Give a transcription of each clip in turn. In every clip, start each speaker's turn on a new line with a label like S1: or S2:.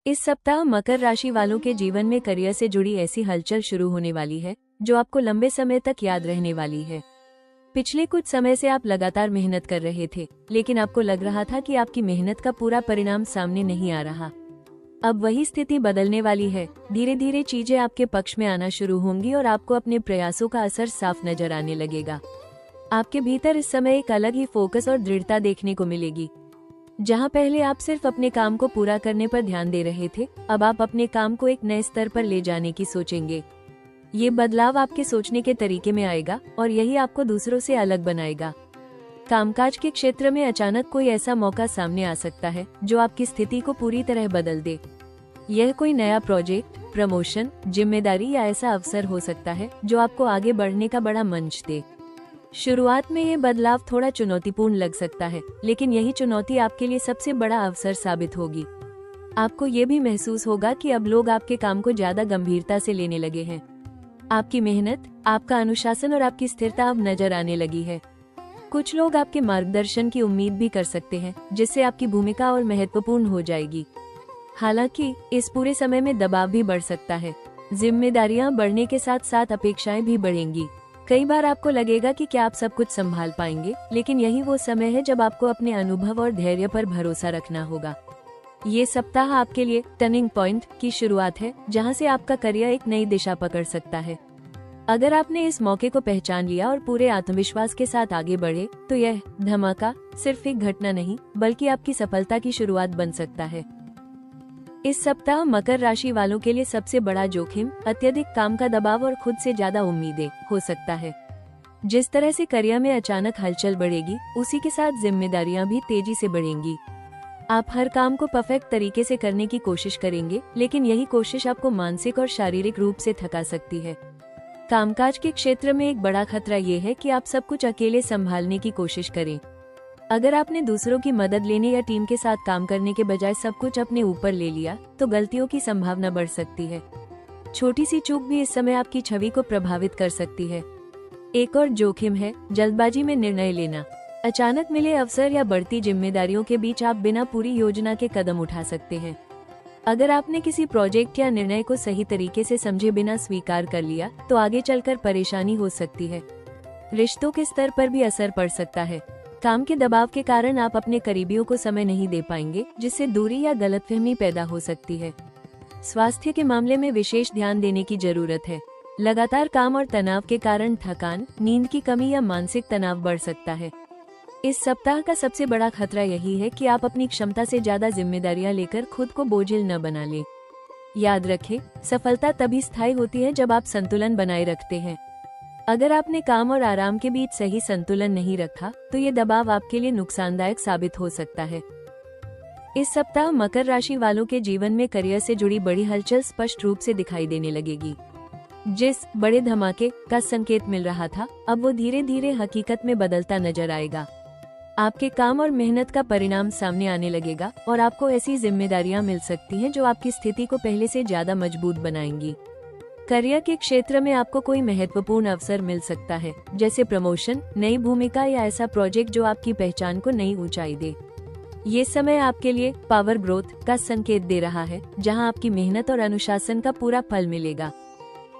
S1: इस सप्ताह मकर राशि वालों के जीवन में करियर से जुड़ी ऐसी हलचल शुरू होने वाली है जो आपको लंबे समय तक याद रहने वाली है। पिछले कुछ समय से आप लगातार मेहनत कर रहे थे, लेकिन आपको लग रहा था कि आपकी मेहनत का पूरा परिणाम सामने नहीं आ रहा। अब वही स्थिति बदलने वाली है। धीरे धीरे चीजें आपके पक्ष में आना शुरू होंगी और आपको अपने प्रयासों का असर साफ नजर आने लगेगा। आपके भीतर इस समय एक अलग ही फोकस और दृढ़ता देखने को मिलेगी। जहां पहले आप सिर्फ अपने काम को पूरा करने पर ध्यान दे रहे थे, अब आप अपने काम को एक नए स्तर पर ले जाने की सोचेंगे। ये बदलाव आपके सोचने के तरीके में आएगा और यही आपको दूसरों से अलग बनाएगा। कामकाज के क्षेत्र में अचानक कोई ऐसा मौका सामने आ सकता है जो आपकी स्थिति को पूरी तरह बदल दे। यह कोई नया प्रोजेक्ट, प्रमोशन, जिम्मेदारी या ऐसा अवसर हो सकता है जो आपको आगे बढ़ने का बड़ा मंच दे। शुरुआत में ये बदलाव थोड़ा चुनौतीपूर्ण लग सकता है, लेकिन यही चुनौती आपके लिए सबसे बड़ा अवसर साबित होगी। आपको ये भी महसूस होगा कि अब लोग आपके काम को ज्यादा गंभीरता से लेने लगे हैं। आपकी मेहनत, आपका अनुशासन और आपकी स्थिरता अब नजर आने लगी है। कुछ लोग आपके मार्गदर्शन की उम्मीद भी कर सकते हैं, जिससे आपकी भूमिका और महत्वपूर्ण हो जाएगी। हालांकि इस पूरे समय में दबाव भी बढ़ सकता है। जिम्मेदारियां बढ़ने के साथ साथ अपेक्षाएं भी बढ़ेंगी। कई बार आपको लगेगा कि क्या आप सब कुछ संभाल पाएंगे, लेकिन यही वो समय है जब आपको अपने अनुभव और धैर्य पर भरोसा रखना होगा। ये सप्ताह आपके लिए टर्निंग पॉइंट की शुरुआत है, जहां से आपका करियर एक नई दिशा पकड़ सकता है। अगर आपने इस मौके को पहचान लिया और पूरे आत्मविश्वास के साथ आगे बढ़े, तो यह धमाका सिर्फ एक घटना नहीं, बल्कि आपकी सफलता की शुरुआत बन सकता है। इस सप्ताह मकर राशि वालों के लिए सबसे बड़ा जोखिम अत्यधिक काम का दबाव और खुद से ज्यादा उम्मीदें हो सकता है। जिस तरह से करियर में अचानक हलचल बढ़ेगी, उसी के साथ जिम्मेदारियां भी तेजी से बढ़ेंगी। आप हर काम को परफेक्ट तरीके से करने की कोशिश करेंगे, लेकिन यही कोशिश आपको मानसिक और शारीरिक रूप से थका सकती है। कामकाज के क्षेत्र में एक बड़ा खतरा ये है कि आप सब कुछ अकेले संभालने की कोशिश करें। अगर आपने दूसरों की मदद लेने या टीम के साथ काम करने के बजाय सब कुछ अपने ऊपर ले लिया, तो गलतियों की संभावना बढ़ सकती है। छोटी सी चूक भी इस समय आपकी छवि को प्रभावित कर सकती है। एक और जोखिम है जल्दबाजी में निर्णय लेना। अचानक मिले अवसर या बढ़ती जिम्मेदारियों के बीच आप बिना पूरी योजना के कदम उठा सकते हैं। अगर आपने किसी प्रोजेक्ट या निर्णय को सही तरीके से समझे बिना स्वीकार कर लिया, तो आगे चलकर परेशानी हो सकती है। रिश्तों के स्तर पर भी असर पड़ सकता है। काम के दबाव के कारण आप अपने करीबियों को समय नहीं दे पाएंगे, जिससे दूरी या गलतफहमी पैदा हो सकती है। स्वास्थ्य के मामले में विशेष ध्यान देने की जरूरत है। लगातार काम और तनाव के कारण थकान, नींद की कमी या मानसिक तनाव बढ़ सकता है। इस सप्ताह का सबसे बड़ा खतरा यही है कि आप अपनी क्षमता से ज्यादा जिम्मेदारियां लेकर खुद को बोझिल न बना लें। याद रखें, सफलता तभी स्थायी होती है जब आप संतुलन बनाए रखते हैं। अगर आपने काम और आराम के बीच सही संतुलन नहीं रखा, तो ये दबाव आपके लिए नुकसानदायक साबित हो सकता है। इस सप्ताह मकर राशि वालों के जीवन में करियर से जुड़ी बड़ी हलचल स्पष्ट रूप से दिखाई देने लगेगी। जिस बड़े धमाके का संकेत मिल रहा था, अब वो धीरे धीरे हकीकत में बदलता नजर आएगा। आपके काम और मेहनत का परिणाम सामने आने लगेगा और आपको ऐसी जिम्मेदारियां मिल सकती हैं जो आपकी स्थिति को पहले से ज्यादा मजबूत बनाएंगी। करियर के क्षेत्र में आपको कोई महत्वपूर्ण अवसर मिल सकता है, जैसे प्रमोशन, नई भूमिका या ऐसा प्रोजेक्ट जो आपकी पहचान को नई ऊंचाई दे। ये समय आपके लिए पावर ग्रोथ का संकेत दे रहा है, जहां आपकी मेहनत और अनुशासन का पूरा फल मिलेगा।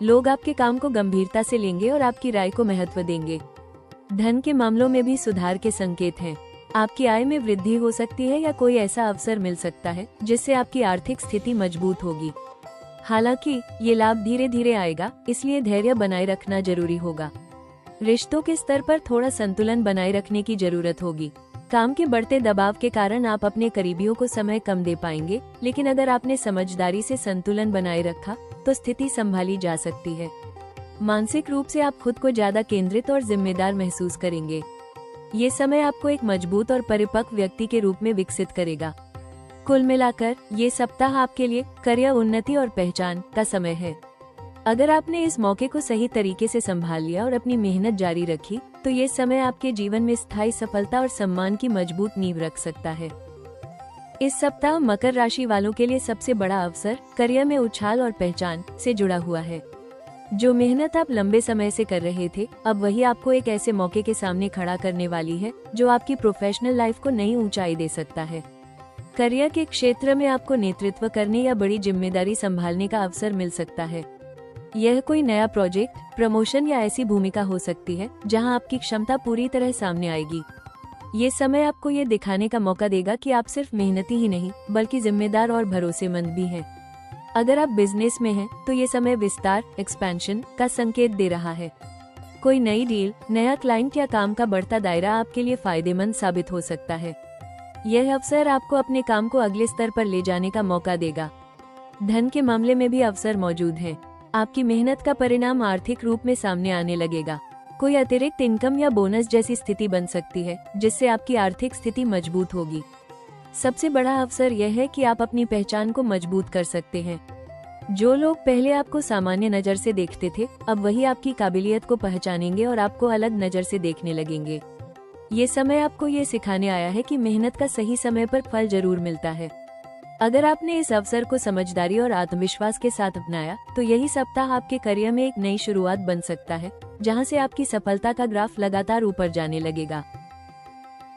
S1: लोग आपके काम को गंभीरता से लेंगे और आपकी राय को महत्व देंगे। धन के मामलों में भी सुधार के संकेत हैं। आपकी आय में वृद्धि हो सकती है या कोई ऐसा अवसर मिल सकता है जिससे आपकी आर्थिक स्थिति मजबूत होगी। हालांकि ये लाभ धीरे धीरे आएगा, इसलिए धैर्य बनाए रखना जरूरी होगा। रिश्तों के स्तर पर थोड़ा संतुलन बनाए रखने की जरूरत होगी। काम के बढ़ते दबाव के कारण आप अपने करीबियों को समय कम दे पाएंगे, लेकिन अगर आपने समझदारी से संतुलन बनाए रखा, तो स्थिति संभाली जा सकती है। मानसिक रूप से आप खुद को ज्यादा केंद्रित और जिम्मेदार महसूस करेंगे। ये समय आपको एक मजबूत और परिपक्व व्यक्ति के रूप में विकसित करेगा। कुल मिलाकर ये सप्ताह आपके लिए करियर उन्नति और पहचान का समय है। अगर आपने इस मौके को सही तरीके से संभाल लिया और अपनी मेहनत जारी रखी, तो ये समय आपके जीवन में स्थायी सफलता और सम्मान की मजबूत नींव रख सकता है। इस सप्ताह मकर राशि वालों के लिए सबसे बड़ा अवसर करियर में उछाल और पहचान से जुड़ा हुआ है। जो मेहनत आप लंबे समय से कर रहे थे, अब वही आपको एक ऐसे मौके के सामने खड़ा करने वाली है जो आपकी प्रोफेशनल लाइफ को नई ऊंचाई दे सकता है। करियर के क्षेत्र में आपको नेतृत्व करने या बड़ी जिम्मेदारी संभालने का अवसर मिल सकता है। यह कोई नया प्रोजेक्ट, प्रमोशन या ऐसी भूमिका हो सकती है जहां आपकी क्षमता पूरी तरह सामने आएगी। ये समय आपको ये दिखाने का मौका देगा कि आप सिर्फ मेहनती ही नहीं बल्कि जिम्मेदार और भरोसेमंद भी हैं। अगर आप बिजनेस में हैं, तो ये समय विस्तार, एक्सपेंशन का संकेत दे रहा है। कोई नई डील, नया क्लाइंट या काम का बढ़ता दायरा आपके लिए फायदेमंद साबित हो सकता है। यह अवसर आपको अपने काम को अगले स्तर पर ले जाने का मौका देगा। धन के मामले में भी अवसर मौजूद हैं। आपकी मेहनत का परिणाम आर्थिक रूप में सामने आने लगेगा। कोई अतिरिक्त इनकम या बोनस जैसी स्थिति बन सकती है जिससे आपकी आर्थिक स्थिति मजबूत होगी। सबसे बड़ा अवसर यह है कि आप अपनी पहचान को मजबूत कर सकते हैं। जो लोग पहले आपको सामान्य नजर से देखते थे, अब वही आपकी काबिलियत को पहचानेंगे और आपको अलग नजर से देखने लगेंगे। ये समय आपको ये सिखाने आया है कि मेहनत का सही समय पर फल जरूर मिलता है। अगर आपने इस अवसर को समझदारी और आत्मविश्वास के साथ अपनाया, तो यही सप्ताह आपके करियर में एक नई शुरुआत बन सकता है, जहां से आपकी सफलता का ग्राफ लगातार ऊपर जाने लगेगा।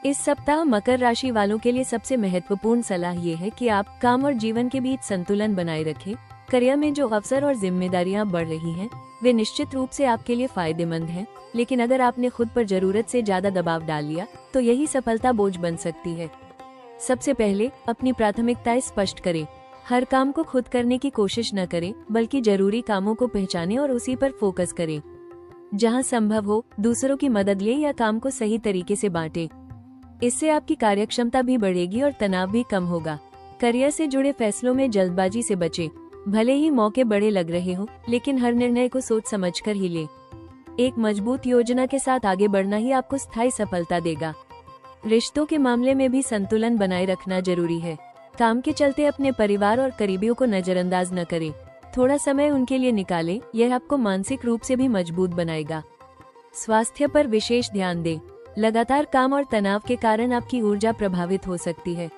S1: इस सप्ताह मकर राशि वालों के लिए सबसे महत्वपूर्ण सलाह ये है कि आप काम और जीवन के बीच संतुलन बनाए रखें। करियर में जो अवसर और जिम्मेदारियां बढ़ रही हैं, वे निश्चित रूप से आपके लिए फायदेमंद हैं, लेकिन अगर आपने खुद पर जरूरत से ज्यादा दबाव डाल लिया, तो यही सफलता बोझ बन सकती है। सबसे पहले अपनी प्राथमिकताएं स्पष्ट करें। हर काम को खुद करने की कोशिश न करें, बल्कि जरूरी कामों को पहचानें और उसी पर फोकस करें। जहां संभव हो, दूसरों की मदद लें या काम को सही तरीके से बांटें। इससे आपकी कार्यक्षमता भी बढ़ेगी और तनाव भी कम होगा। करियर से जुड़े फैसलों में जल्दबाजी से बचें। भले ही मौके बड़े लग रहे हो, लेकिन हर निर्णय को सोच समझकर ही लें। एक मजबूत योजना के साथ आगे बढ़ना ही आपको स्थायी सफलता देगा। रिश्तों के मामले में भी संतुलन बनाए रखना जरूरी है। काम के चलते अपने परिवार और करीबियों को नजरअंदाज न करें। थोड़ा समय उनके लिए निकालें, यह आपको मानसिक रूप से भी मजबूत बनाएगा। स्वास्थ्य पर विशेष ध्यान दें। लगातार काम और तनाव के कारण आपकी ऊर्जा प्रभावित हो सकती है।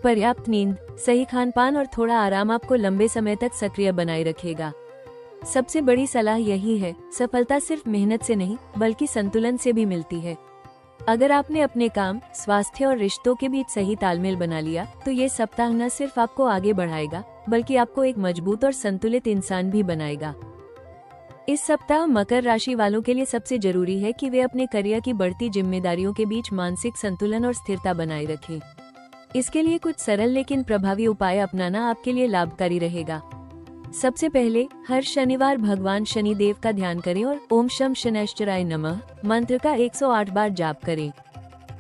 S1: पर्याप्त नींद, सही खानपान और थोड़ा आराम आपको लंबे समय तक सक्रिय बनाए रखेगा। सबसे बड़ी सलाह यही है, सफलता सिर्फ मेहनत से नहीं बल्कि संतुलन से भी मिलती है। अगर आपने अपने काम, स्वास्थ्य और रिश्तों के बीच सही तालमेल बना लिया, तो ये सप्ताह न सिर्फ आपको आगे बढ़ाएगा, बल्कि आपको एक मजबूत और संतुलित इंसान भी बनाएगा। इस सप्ताह मकर राशि वालों के लिए सबसे जरूरी है कि वे अपने करियर की बढ़ती जिम्मेदारियों के बीच मानसिक संतुलन और स्थिरता बनाए रखें। इसके लिए कुछ सरल लेकिन प्रभावी उपाय अपनाना आपके लिए लाभकारी रहेगा। सबसे पहले, हर शनिवार भगवान शनिदेव का ध्यान करें और ओम शम शनैश्चराय नमः मंत्र का 108 बार जाप करें।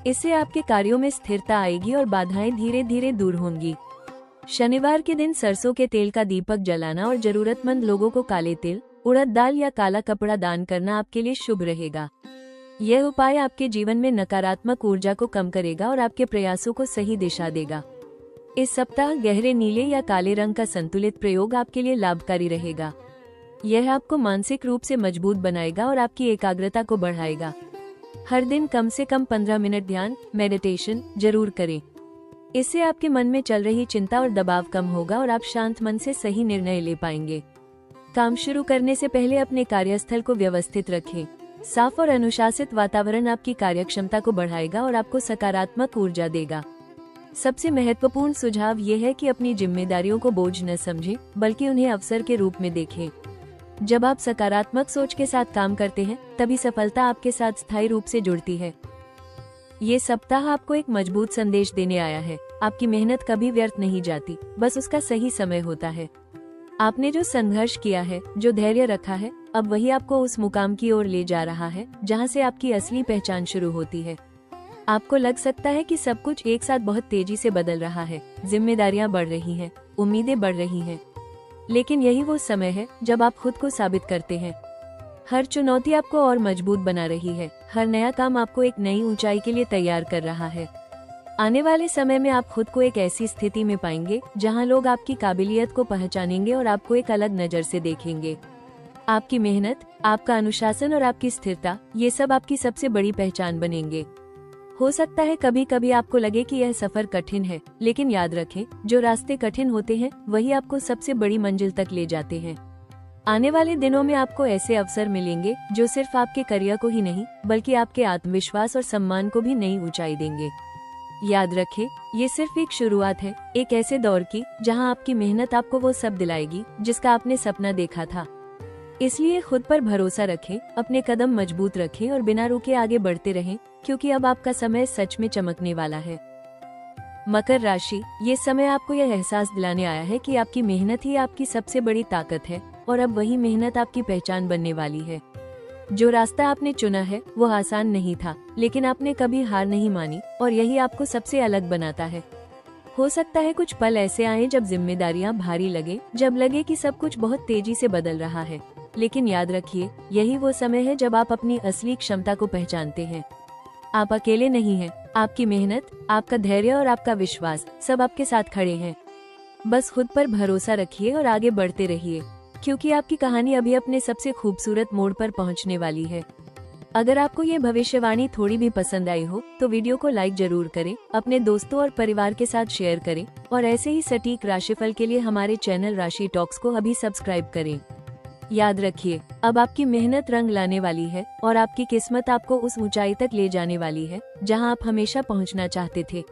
S1: इससे आपके कार्यों में स्थिरता आएगी और बाधाएं धीरे धीरे दूर होंगी। शनिवार के दिन सरसों के तेल का दीपक जलाना और जरूरतमंद लोगों को काले तिल, उड़द दाल या काला कपड़ा दान करना आपके लिए शुभ रहेगा। यह उपाय आपके जीवन में नकारात्मक ऊर्जा को कम करेगा और आपके प्रयासों को सही दिशा देगा। इस सप्ताह गहरे नीले या काले रंग का संतुलित प्रयोग आपके लिए लाभकारी रहेगा। यह आपको मानसिक रूप से मजबूत बनाएगा और आपकी एकाग्रता को बढ़ाएगा। हर दिन कम से कम 15 मिनट ध्यान, मेडिटेशन जरूर करें। इससे आपके मन में चल रही चिंता और दबाव कम होगा और आप शांत मन से सही निर्णय ले पाएंगे। काम शुरू करने से पहले अपने कार्यस्थल को व्यवस्थित रखें। साफ और अनुशासित वातावरण आपकी कार्यक्षमता को बढ़ाएगा और आपको सकारात्मक ऊर्जा देगा। सबसे महत्वपूर्ण सुझाव ये है कि अपनी जिम्मेदारियों को बोझ न समझें, बल्कि उन्हें अवसर के रूप में देखें। जब आप सकारात्मक सोच के साथ काम करते हैं, तभी सफलता आपके साथ स्थायी रूप से जुड़ती है। ये सप्ताह आपको एक मजबूत संदेश देने आया है। आपकी मेहनत कभी व्यर्थ नहीं जाती, बस उसका सही समय होता है। आपने जो संघर्ष किया है, जो धैर्य रखा है, अब वही आपको उस मुकाम की ओर ले जा रहा है जहां से आपकी असली पहचान शुरू होती है। आपको लग सकता है कि सब कुछ एक साथ बहुत तेजी से बदल रहा है, जिम्मेदारियां बढ़ रही हैं, उम्मीदें बढ़ रही हैं, लेकिन यही वो समय है जब आप खुद को साबित करते हैं। हर चुनौती आपको और मजबूत बना रही है, हर नया काम आपको एक नई ऊंचाई के लिए तैयार कर रहा है। आने वाले समय में आप खुद को एक ऐसी स्थिति में पाएंगे जहां लोग आपकी काबिलियत को पहचानेंगे और आपको एक अलग नजर से देखेंगे। आपकी मेहनत, आपका अनुशासन और आपकी स्थिरता, ये सब आपकी सबसे बड़ी पहचान बनेंगे। हो सकता है कभी कभी आपको लगे कि यह सफर कठिन है, लेकिन याद रखें, जो रास्ते कठिन होते हैं वही आपको सबसे बड़ी मंजिल तक ले जाते हैं। आने वाले दिनों में आपको ऐसे अवसर मिलेंगे जो सिर्फ आपके करियर को ही नहीं, बल्कि आपके आत्मविश्वास और सम्मान को भी नई ऊंचाई देंगे। याद रखें, ये सिर्फ एक शुरुआत है, एक ऐसे दौर की जहां आपकी मेहनत आपको वो सब दिलाएगी जिसका आपने सपना देखा था। इसलिए खुद पर भरोसा रखें, अपने कदम मजबूत रखें और बिना रुके आगे बढ़ते रहें, क्योंकि अब आपका समय सच में चमकने वाला है। मकर राशि, ये समय आपको यह एहसास दिलाने आया है कि आपकी मेहनत ही आपकी सबसे बड़ी ताकत है और अब वही मेहनत आपकी पहचान बनने वाली है। जो रास्ता आपने चुना है वो आसान नहीं था, लेकिन आपने कभी हार नहीं मानी और यही आपको सबसे अलग बनाता है। हो सकता है कुछ पल ऐसे आए जब जिम्मेदारियां भारी लगे, जब लगे कि सब कुछ बहुत तेजी से बदल रहा है, लेकिन याद रखिए, यही वो समय है जब आप अपनी असली क्षमता को पहचानते हैं। आप अकेले नहीं हैं, आपकी मेहनत, आपका धैर्य और आपका विश्वास सब आपके साथ खड़े हैं। बस खुद पर भरोसा रखिए और आगे बढ़ते रहिए, क्योंकि आपकी कहानी अभी अपने सबसे खूबसूरत मोड़ पर पहुंचने वाली है। अगर आपको ये भविष्यवाणी थोड़ी भी पसंद आई हो तो वीडियो को लाइक जरूर करें, अपने दोस्तों और परिवार के साथ शेयर करें और ऐसे ही सटीक राशिफल के लिए हमारे चैनल राशि टॉक्स को अभी सब्सक्राइब करें। याद रखिए, अब आपकी मेहनत रंग लाने वाली है और आपकी किस्मत आपको उस ऊंचाई तक ले जाने वाली है जहां आप हमेशा पहुंचना चाहते थे।